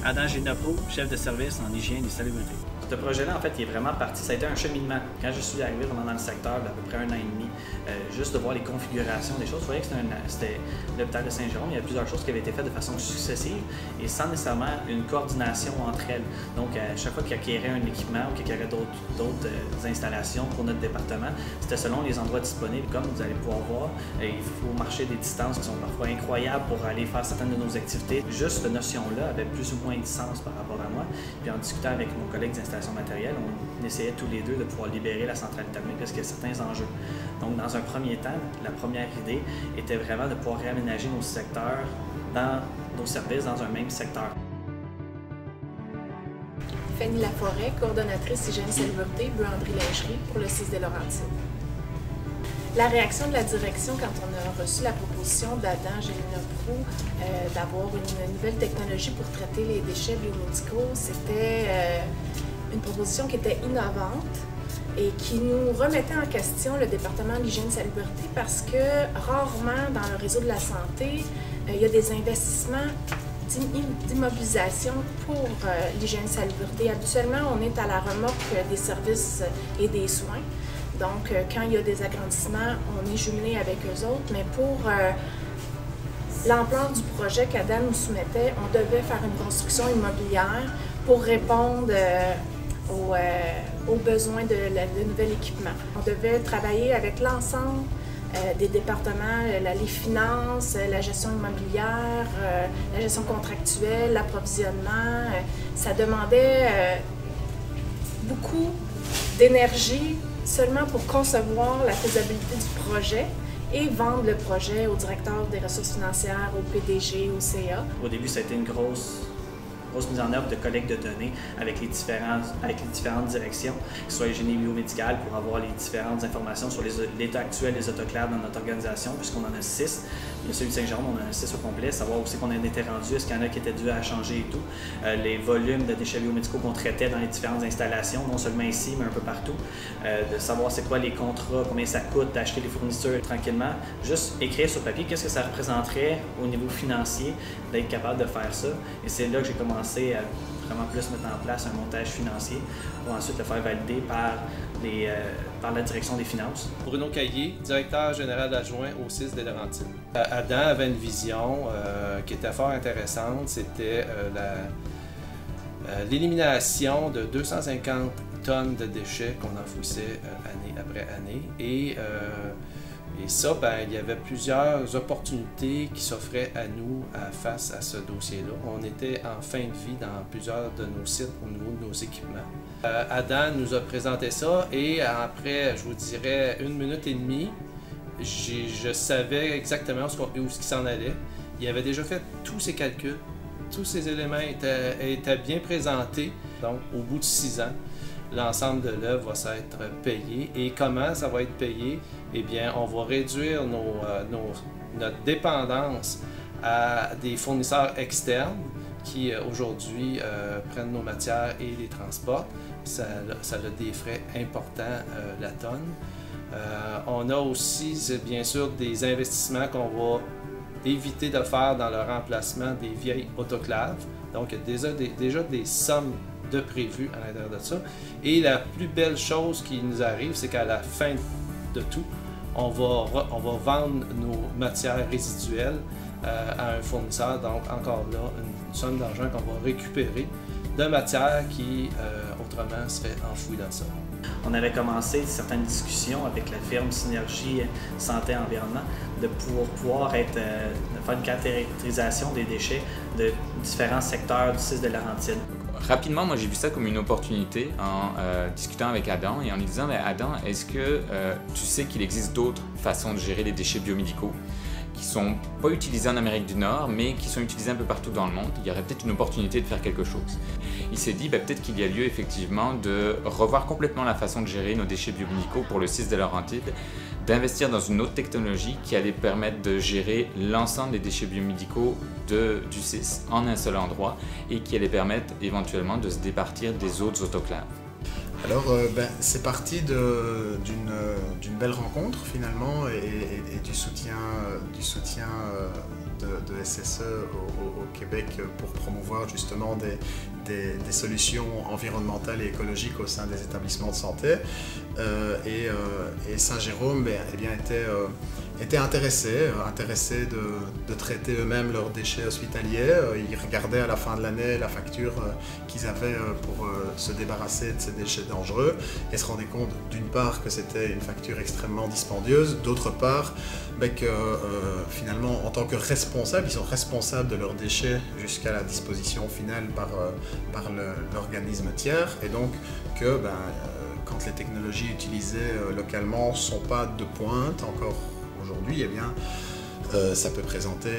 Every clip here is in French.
Adam Génopo, chef de service en hygiène et salubrité. Ce projet-là, en fait, il est vraiment parti. Ça a été un cheminement. Quand je suis arrivé vraiment dans le secteur, d'à peu près 1 an et demi, juste de voir les configurations des choses, vous voyez que c'était l'hôpital de Saint-Jérôme. Il y a plusieurs choses qui avaient été faites de façon successive et sans nécessairement une coordination entre elles. Donc, à chaque fois qu'il acquérait un équipement ou qu'il y aurait d'autres installations pour notre département, c'était selon les endroits disponibles. Comme vous allez pouvoir voir, il faut marcher des distances qui sont parfois incroyables pour aller faire certaines de nos activités. Juste cette notion-là avait plus ou moins de sens par rapport à moi. Puis en discutant avec mon collègue d'installation matérielle, on essayait tous les deux de pouvoir libérer la centrale thermique parce qu'il y a certains enjeux. Donc, dans un premier temps, la première idée était vraiment de pouvoir réaménager nos secteurs dans nos services dans un même secteur. Fanny Laforêt, coordonnatrice hygiène salubrité, buanderie lingerie pour le 6 des Laurentides. La réaction de la direction quand on a reçu la proposition d'Adam Génopo d'avoir une nouvelle technologie pour traiter les déchets biomédicaux, c'était une proposition qui était innovante et qui nous remettait en question le département de l'hygiène salubrité parce que rarement dans le réseau de la santé, il y a des investissements d'immobilisation pour l'hygiène salubrité. Habituellement, on est à la remorque des services et des soins. Donc, quand il y a des agrandissements, on est jumelé avec eux autres, mais pour l'ampleur du projet qu'Adam nous soumettait, on devait faire une construction immobilière pour répondre aux besoins de nouvel équipement. On devait travailler avec l'ensemble des départements, les finances, la gestion immobilière, la gestion contractuelle, l'approvisionnement. Ça demandait beaucoup d'énergie seulement pour concevoir la faisabilité du projet et vendre le projet au directeur des ressources financières, au PDG, au CA. Au début, ça a été une grosse mise en œuvre de collecte de données avec les différentes directions, que ce soit génie biomédical pour avoir les différentes informations sur l'état actuel des autoclaves dans notre organisation, puisqu'on en a 6. Il y a celui de Saint-Jérôme, on en a 6 au complet, savoir où c'est qu'on en était rendu, est-ce qu'il y en a qui étaient dus à changer et tout. Les volumes de déchets biomédicaux qu'on traitait dans les différentes installations, non seulement ici, mais un peu partout. De savoir c'est quoi les contrats, combien ça coûte d'acheter les fournitures tranquillement. Juste écrire sur papier qu'est-ce que ça représenterait au niveau financier d'être capable de faire ça. Et c'est là que j'ai commencé à vraiment plus mettre en place un montage financier pour ensuite le faire valider par la direction des finances. Bruno Caillé, directeur général adjoint au 6 des Laurentides. Adam avait une vision qui était fort intéressante, c'était l'élimination de 250 tonnes de déchets qu'on enfouissait année après année. Et ça, il y avait plusieurs opportunités qui s'offraient à nous face à ce dossier-là. On était en fin de vie dans plusieurs de nos sites au niveau de nos équipements. Adam nous a présenté ça et après, je vous dirais, 1 minute et demie, je savais exactement où il s'en allait. Il avait déjà fait tous ses calculs, tous ces éléments étaient bien présentés. Donc, au bout de 6 ans, l'ensemble de l'œuvre va s'être payé. Et comment ça va être payé? Eh bien, on va réduire notre dépendance à des fournisseurs externes qui, aujourd'hui, prennent nos matières et les transportent. Ça a des frais importants, la tonne. On a aussi, bien sûr, des investissements qu'on va éviter de faire dans le remplacement des vieilles autoclaves. Donc, il y a déjà des sommes de prévues à l'intérieur de ça. Et la plus belle chose qui nous arrive, c'est qu'à la fin de tout, on va vendre nos matières résiduelles à un fournisseur. Donc, encore là, une somme d'argent qu'on va récupérer de matières qui, autrement, serait enfouie dans ça. On avait commencé certaines discussions avec la firme Synergie Santé Environnement de pouvoir faire une caractérisation des déchets de différents secteurs du 6 de Laurentides. Rapidement, moi j'ai vu ça comme une opportunité en discutant avec Adam et en lui disant « Adam, est-ce que tu sais qu'il existe d'autres façons de gérer les déchets biomédicaux qui ne sont pas utilisés en Amérique du Nord, mais qui sont utilisés un peu partout dans le monde. Il y aurait peut-être une opportunité de faire quelque chose. » Il s'est dit peut-être qu'il y a lieu effectivement de revoir complètement la façon de gérer nos déchets biomédicaux pour le 6 de Laurentides, d'investir dans une autre technologie qui allait permettre de gérer l'ensemble des déchets biomédicaux du 6 en un seul endroit et qui allait permettre éventuellement de se départir des autres autoclaves. Alors, c'est parti d'une belle rencontre finalement et du soutien de SSE au Québec pour promouvoir justement des solutions environnementales et écologiques au sein des établissements de santé. Et Saint-Jérôme était intéressé de traiter eux-mêmes leurs déchets hospitaliers. Ils regardaient à la fin de l'année la facture qu'ils avaient pour se débarrasser de ces déchets dangereux et se rendaient compte d'une part que c'était une facture extrêmement dispendieuse, d'autre part que finalement en tant que responsables, ils sont responsables de leurs déchets jusqu'à la disposition finale par l'organisme tiers et donc que quand les technologies utilisées localement ne sont pas de pointe encore aujourd'hui, eh bien, ça peut présenter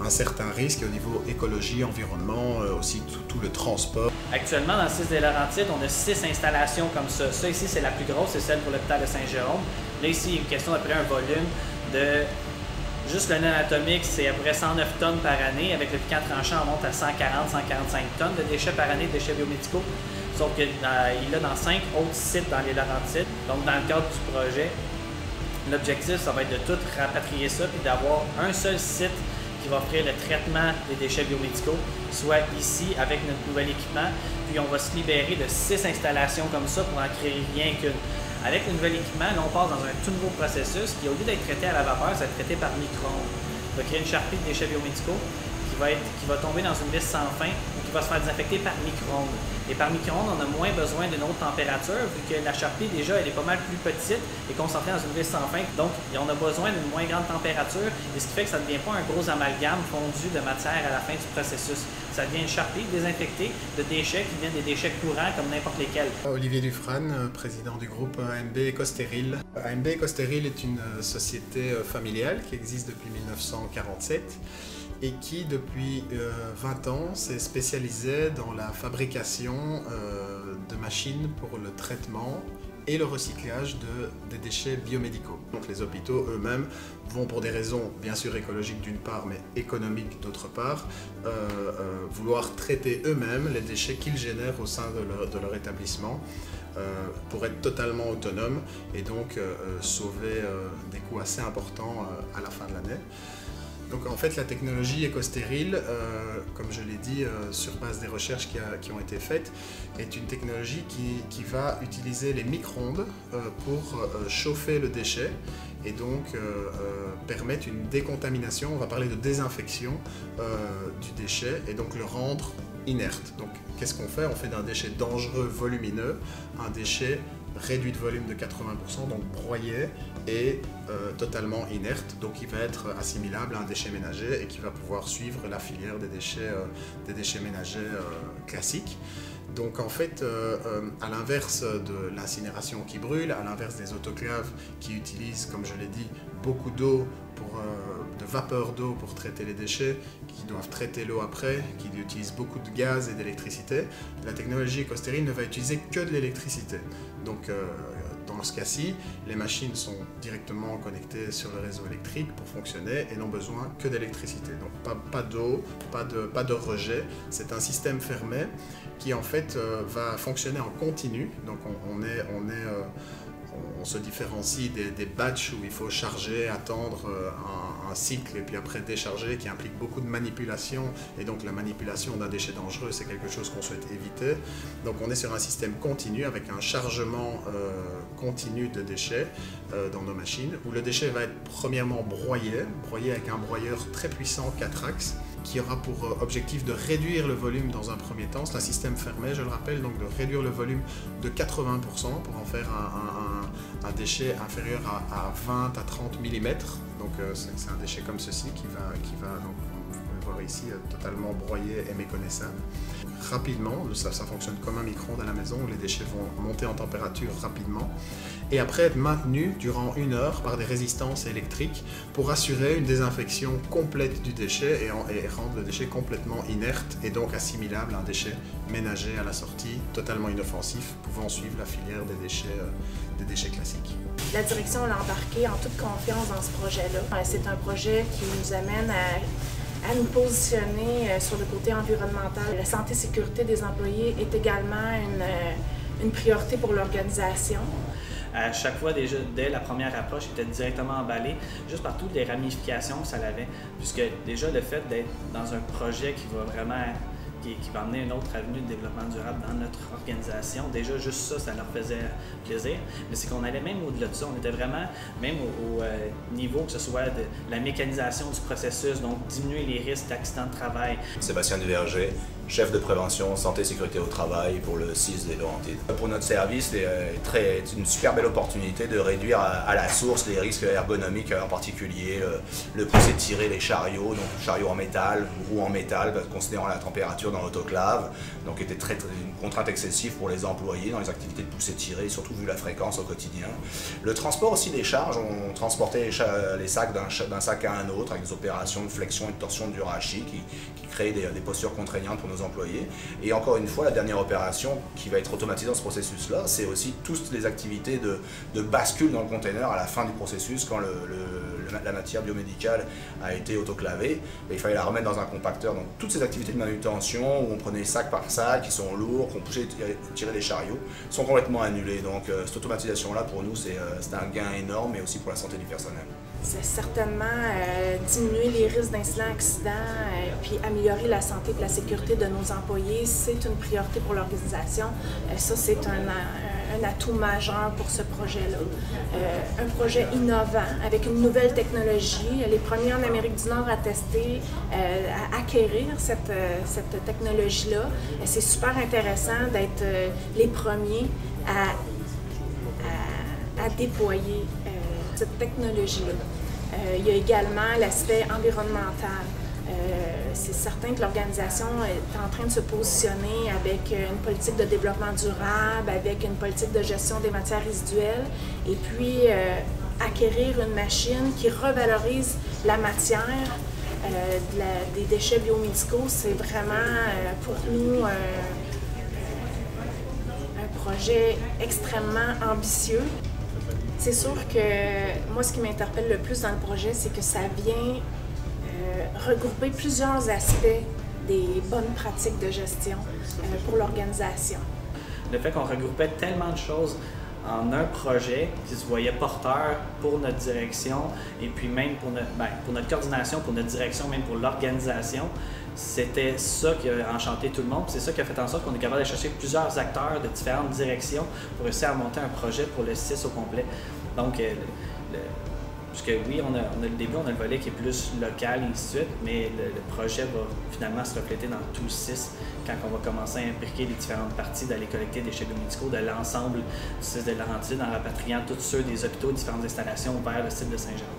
un certain risque au niveau écologie, environnement, aussi tout le transport. Actuellement, dans le 6 des Laurentides, on a 6 installations comme ça. Ça ici, c'est la plus grosse, c'est celle pour l'hôpital de Saint-Jérôme. Là, ici, il y a une question d'après un volume de... Juste le nœud anatomique, c'est à peu près 109 tonnes par année. Avec le piquant tranchant, on monte à 140-145 tonnes de déchets par année, de déchets biomédicaux. Sauf qu'il est dans 5 autres sites dans les Laurentides. Donc, dans le cadre du projet, l'objectif, ça va être de tout rapatrier ça puis d'avoir un seul site qui va offrir le traitement des déchets biomédicaux, soit ici avec notre nouvel équipement. Puis, on va se libérer de 6 installations comme ça pour en créer rien qu'une. Avec le nouvel équipement, là, on passe dans un tout nouveau processus qui, au lieu d'être traité à la vapeur, ça va être traité par micro-ondes. On va créer une charpie de déchets biomédicaux qui va tomber dans une vis sans fin ou qui va se faire désinfecter par micro-ondes. Et par micro-ondes, on a moins besoin d'une haute température vu que la charpie, déjà, elle est pas mal plus petite et concentrée dans une vis sans fin. Donc, on a besoin d'une moins grande température et ce qui fait que ça ne devient pas un gros amalgame fondu de matière à la fin du processus. Ça devient une charpie désinfectée de déchets qui viennent des déchets courants comme n'importe lesquels. Olivier Dufresne, président du groupe AMB Ecostérile. AMB Ecostérile est une société familiale qui existe depuis 1947 et qui, depuis 20 ans, s'est spécialisée dans la fabrication de machines pour le traitement et le recyclage des déchets biomédicaux. Donc les hôpitaux eux-mêmes vont, pour des raisons bien sûr écologiques d'une part, mais économiques d'autre part, vouloir traiter eux-mêmes les déchets qu'ils génèrent au sein de leur établissement pour être totalement autonomes et donc sauver des coûts assez importants à la fin de l'année. Donc en fait la technologie écostérile, comme je l'ai dit sur base des recherches qui ont été faites, est une technologie qui va utiliser les micro-ondes pour chauffer le déchet et donc permettre une décontamination, on va parler de désinfection du déchet et donc le rendre inerte. Donc qu'est-ce qu'on fait? On fait d'un déchet dangereux, volumineux, un déchet réduit de volume de 80%, donc broyé et totalement inerte, donc il va être assimilable à un déchet ménager et qui va pouvoir suivre la filière des déchets ménagers classiques. Donc en fait, à l'inverse de l'incinération qui brûle, à l'inverse des autoclaves qui utilisent, comme je l'ai dit, beaucoup d'eau, de vapeur d'eau pour traiter les déchets, qui doivent traiter l'eau après, qui utilisent beaucoup de gaz et d'électricité, la technologie écostérile ne va utiliser que de l'électricité. Donc dans ce cas-ci, les machines sont directement connectées sur le réseau électrique pour fonctionner et n'ont besoin que d'électricité. Donc pas d'eau, pas de rejet. C'est un système fermé qui en fait va fonctionner en continu. Donc on se différencie des batchs où il faut charger, attendre un cycle et puis après décharger, qui implique beaucoup de manipulation, et donc la manipulation d'un déchet dangereux, c'est quelque chose qu'on souhaite éviter. Donc on est sur un système continu avec un chargement continu de déchets dans nos machines, où le déchet va être premièrement broyé avec un broyeur très puissant 4 axes, qui aura pour objectif de réduire le volume dans un premier temps. C'est un système fermé, je le rappelle, donc de réduire le volume de 80% pour en faire un déchet inférieur à 20 à 30 mm. Donc c'est un déchet comme ceci qui va donc, vous pouvez voir ici, totalement broyé et méconnaissable. Rapidement, ça fonctionne comme un micro-ondes à la maison où les déchets vont monter en température rapidement et après être maintenus durant 1 heure par des résistances électriques pour assurer une désinfection complète du déchet et rendre le déchet complètement inerte et donc assimilable à un déchet ménager à la sortie, totalement inoffensif, pouvant suivre la filière des déchets classiques. La direction l'a embarqué en toute confiance dans ce projet-là. C'est un projet qui nous amène à nous positionner sur le côté environnemental. La santé et sécurité des employés est également une priorité pour l'organisation. À chaque fois, déjà, dès la première approche, il était directement emballé, juste par toutes les ramifications que ça avait, puisque déjà le fait d'être dans un projet qui va vraiment qui va amener une autre avenue de développement durable dans notre organisation. Déjà, juste ça, ça leur faisait plaisir. Mais c'est qu'on allait même au-delà de ça. On était vraiment, même au niveau que ce soit de la mécanisation du processus, donc diminuer les risques d'accidents de travail. Sébastien Duverger, chef de prévention santé et sécurité au travail pour le CIS des Laurentides. Pour notre service, c'est une super belle opportunité de réduire à la source les risques ergonomiques, en particulier le pousser tirer les chariots, donc chariots en métal, roues en métal, considérant la température dans l'autoclave, donc était une contrainte excessive pour les employés dans les activités de pousser tirer, surtout vu la fréquence au quotidien. Le transport aussi des charges, on transportait les sacs d'un sac à un autre avec des opérations de flexion et de torsion du rachis qui créent des postures contraignantes pour nos employés. Et encore une fois, la dernière opération qui va être automatisée dans ce processus-là, c'est aussi toutes les activités de bascule dans le container à la fin du processus quand la matière biomédicale a été autoclavée. Il fallait la remettre dans un compacteur. Donc toutes ces activités de manutention où on prenait sac par sac, qui sont lourds, qu'on poussait tirer les chariots, sont complètement annulées. Donc cette automatisation-là, pour nous, c'est un gain énorme, mais aussi pour la santé du personnel. C'est certainement diminuer les risques d'incidents, accidents, puis améliorer la santé et la sécurité de nos employés. C'est une priorité pour l'organisation. Ça, c'est un atout majeur pour ce projet-là. Un projet innovant, avec une nouvelle technologie. Les premiers en Amérique du Nord à tester, à acquérir cette technologie-là. C'est super intéressant d'être les premiers à déployer cette technologie-là. Il y a également l'aspect environnemental. C'est certain que l'organisation est en train de se positionner avec une politique de développement durable, avec une politique de gestion des matières résiduelles, et puis acquérir une machine qui revalorise la matière des déchets biomédicaux, c'est vraiment pour nous un projet extrêmement ambitieux. C'est sûr que moi, ce qui m'interpelle le plus dans le projet, c'est que ça vient regrouper plusieurs aspects des bonnes pratiques de gestion pour l'organisation. Le fait qu'on regroupait tellement de choses en un projet qui se voyait porteur pour notre direction et puis même pour notre coordination, pour notre direction, même pour l'organisation, c'était ça qui a enchanté tout le monde. C'est ça qui a fait en sorte qu'on est capable de chercher plusieurs acteurs de différentes directions pour réussir à monter un projet pour le 6 au complet. Donc, puisque oui, on a le début, on a le volet qui est plus local et ainsi de suite, mais le projet va finalement se refléter dans tout le 6 quand on va commencer à imbriquer les différentes parties, d'aller collecter des déchets biomédicaux de l'ensemble du 6 de Laurentides en rapatriant tous ceux des hôpitaux et différentes installations vers le site de Saint-Jean.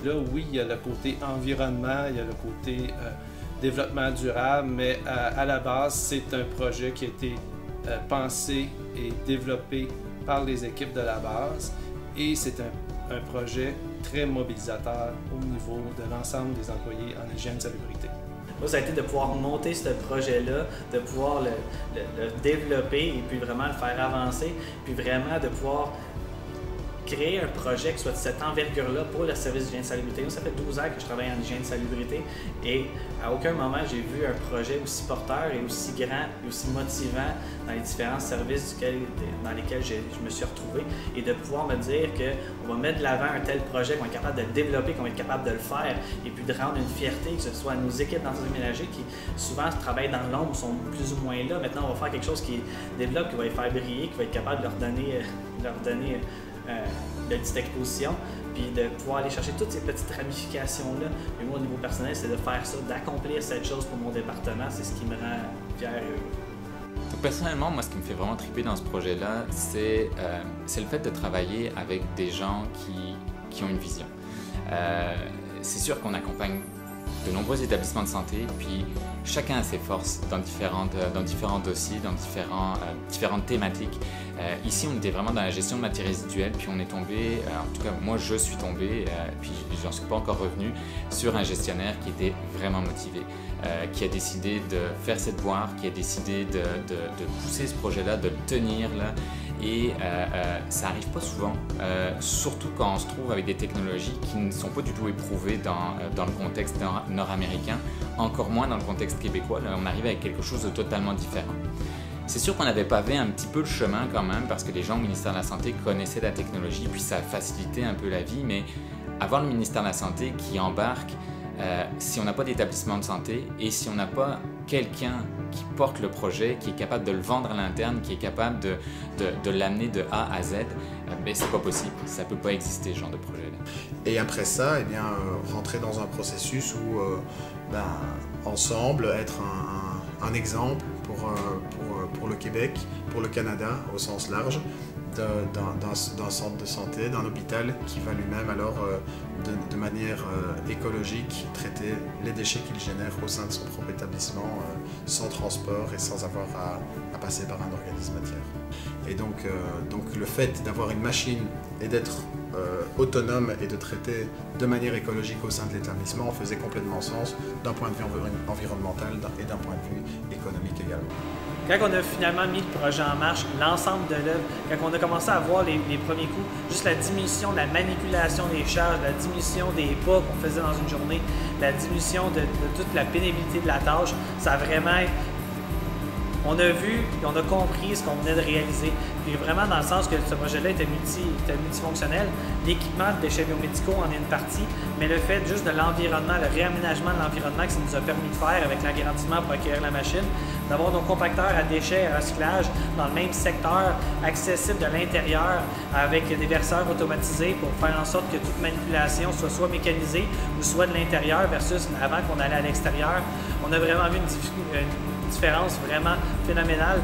Là, oui, il y a le côté environnement, il y a le côté développement durable, mais à la base, c'est un projet qui a été pensé et développé par les équipes de la base et c'est un projet très mobilisateur au niveau de l'ensemble des employés en hygiène et salubrité. Moi, ça a été de pouvoir monter ce projet-là, de pouvoir le développer et puis vraiment le faire avancer, puis vraiment de pouvoir créer un projet qui soit de cette envergure-là pour le service d'hygiène et salubrité. Moi, ça fait 12 ans que je travaille en hygiène et salubrité et à aucun moment j'ai vu un projet aussi porteur et aussi grand et aussi motivant dans les différents services dans lesquels je me suis retrouvé et de pouvoir me dire qu'on va mettre de l'avant un tel projet, qu'on est capable de le développer, qu'on va être capable de le faire et puis de rendre une fierté, que ce soit à nos équipes d'entretien ménager qui souvent travaillent dans l'ombre, sont plus ou moins là. Maintenant, on va faire quelque chose qui développe, qui va les faire briller, qui va être capable de leur donner de petite exposition, puis de pouvoir aller chercher toutes ces petites ramifications-là. Et moi, au niveau personnel, c'est de faire ça, d'accomplir cette chose pour mon département, c'est ce qui me rend fier et heureux. Donc, personnellement, moi, ce qui me fait vraiment triper dans ce projet-là, c'est le fait de travailler avec des gens qui ont une vision. C'est sûr qu'on accompagne de nombreux établissements de santé, puis chacun a ses forces dans différents dossiers, dans différentes thématiques. Ici, on était vraiment dans la gestion de matières résiduelles, puis on est tombé, en tout cas moi je suis tombé, puis j'en suis pas encore revenu, sur un gestionnaire qui était vraiment motivé, qui a décidé de faire cette voie, qui a décidé de pousser ce projet-là, de le tenir là. Et ça n'arrive pas souvent, surtout quand on se trouve avec des technologies qui ne sont pas du tout éprouvées dans le contexte nord-américain, encore moins dans le contexte québécois. Là, on arrive avec quelque chose de totalement différent. C'est sûr qu'on avait pavé un petit peu le chemin quand même parce que les gens au ministère de la Santé connaissaient la technologie puis ça a facilité un peu la vie, mais avoir le ministère de la Santé qui embarque, si on n'a pas d'établissement de santé et si on n'a pas quelqu'un qui porte le projet, qui est capable de le vendre à l'interne, qui est capable de l'amener de A à Z, ben c'est pas possible, ça peut pas exister ce genre de projet-là. Et après ça, eh bien, rentrer dans un processus où, ensemble, être un exemple pour le Québec, pour le Canada au sens large, d'un centre de santé, d'un hôpital qui va lui-même alors de manière écologique traiter les déchets qu'il génère au sein de son propre établissement sans transport et sans avoir à passer par un organisme tiers. Et donc le fait d'avoir une machine et d'être autonome et de traiter de manière écologique au sein de l'établissement faisait complètement sens d'un point de vue environnemental et d'un point de vue économique également. Quand on a finalement mis le projet en marche, l'ensemble de l'œuvre, quand on a commencé à voir les premiers coups, juste la diminution de la manipulation des charges, la diminution des pas qu'on faisait dans une journée, la diminution de toute la pénibilité de la tâche, ça a vraiment... On a vu et on a compris ce qu'on venait de réaliser. Puis vraiment dans le sens que ce projet-là était multifonctionnel. L'équipement de déchets biomédicaux en est une partie, mais le fait juste de l'environnement, le réaménagement de l'environnement que ça nous a permis de faire avec l'agrandissement pour accueillir la machine, d'avoir nos compacteurs à déchets et à recyclage dans le même secteur, accessible de l'intérieur, avec des verseurs automatisés pour faire en sorte que toute manipulation soit mécanisée ou soit de l'intérieur versus avant qu'on allait à l'extérieur. On a vraiment vu une différence vraiment phénoménale.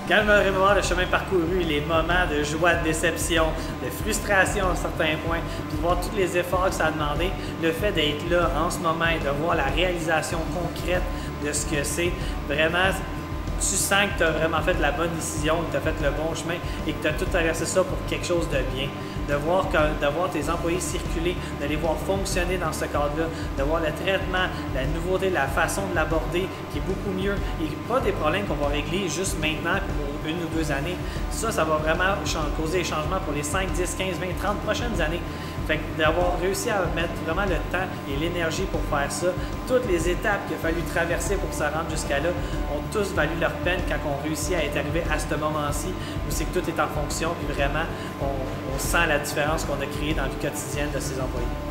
Quand je me remémore le chemin parcouru, les moments de joie, de déception, de frustration à certains points, puis de voir tous les efforts que ça a demandé, le fait d'être là en ce moment et de voir la réalisation concrète de ce que c'est, vraiment, tu sens que tu as vraiment fait la bonne décision, que tu as fait le bon chemin et que tu as tout traversé ça pour quelque chose de bien. De voir tes employés circuler, de les voir fonctionner dans ce cadre-là, de voir le traitement, la nouveauté, la façon de l'aborder qui est beaucoup mieux et pas des problèmes qu'on va régler juste maintenant pour 1 ou 2 années. Ça va vraiment causer des changements pour les 5, 10, 15, 20, 30 prochaines années. Fait que d'avoir réussi à mettre vraiment le temps et l'énergie pour faire ça, toutes les étapes qu'il a fallu traverser pour se rendre jusqu'à là ont tous valu leur peine quand on réussit à être arrivé à ce moment-ci où c'est que tout est en fonction puis vraiment on sent la différence qu'on a créée dans la vie quotidienne de ses employés.